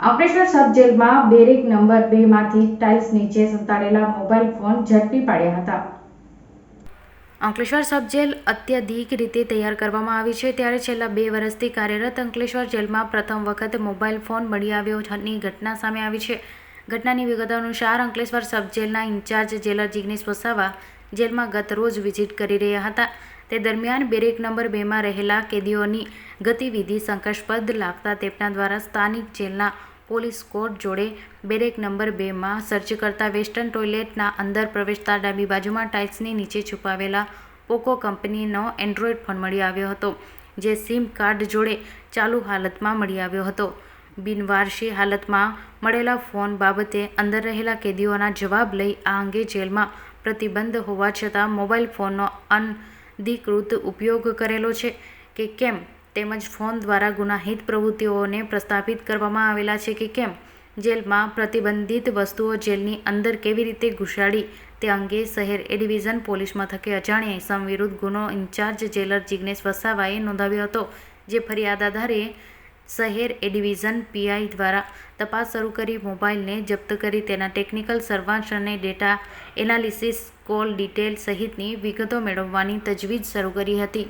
અંકલેશ્વર સબ જેલમાં barrack number 2 માંથી tiles નીચે સંતાડેલા મોબાઈલ ફોન ઝડપી પાડ્યા હતા। અંકલેશ્વર સબ જેલ અત્યાધુનિક રીતે તૈયાર કરવામાં આવી છે, ત્યારે છેલ્લા 2 વર્ષથી કાર્યરત અંકલેશ્વર જેલમાં પ્રથમ વખત મોબાઈલ ફોન મળી આવ્યોની ઘટના સામે આવી છે। ઘટનાની વિગતો અનુસાર અંકલેશ્વર સબ જેલના ઇન્ચાર્જ જેલર જિગ્નેશ વસાવા જેલમાં ગત રોજ વિઝિટ કરી રહ્યા હતા। તે દરમિયાન બેરેક નંબર 2 માં રહેલા કેદીઓની ગતિવિધિ શંકાસ્પદ લાગતા તેમના દ્વારા સ્થાનિક જેલના પોલીસ સ્કોડ જોડે બેરેક નંબર 2 માં સર્ચ કરતા વેસ્ટર્ન ટોયલેટના અંદર પ્રવેશતા ડાબી બાજુમાં ટાઇલ્સની નીચે છુપાવેલા પોકો કંપનીનો એન્ડ્રોઇડ ફોન મળી આવ્યો હતો, જે સિમ કાર્ડ જોડે ચાલુ હાલતમાં મળી આવ્યો હતો। બિનવારસી હાલતમાં મળેલા ફોન બાબતે અંદર રહેલા કેદીઓના જવાબ લઈ આ અંગે જેલમાં પ્રતિબંધ હોવા છતાં મોબાઈલ ફોનનો અનધિકૃત ઉપયોગ કરેલો છે કે કેમ, તેમજ ફોન દ્વારા ગુનાહિત પ્રવૃત્તિઓને પ્રસ્થાપિત કરવામાં આવેલા છે કે કેમ, જેલમાં પ્રતિબંધિત વસ્તુઓ જેલની અંદર કેવી રીતે ઘુસાડી તે અંગે શહેર એ ડિવિઝન પોલીસ મથકે અજાણ્યા ઇસમ વિરુદ્ધ ગુનો ઇન્ચાર્જ જેલર જિગ્નેશ વસાવાએ નોંધાવ્યો હતો, જે ફરિયાદ આધારે શહેર એ ડિવિઝન પીઆઈ દ્વારા તપાસ શરૂ કરી મોબાઈલને જપ્ત કરી તેના ટેકનિકલ સર્વેલન્સ અને ડેટા એનાલિસિસ, કોલ ડિટેલ સહિતની વિગતો મેળવવાની તજવીજ શરૂ કરી હતી।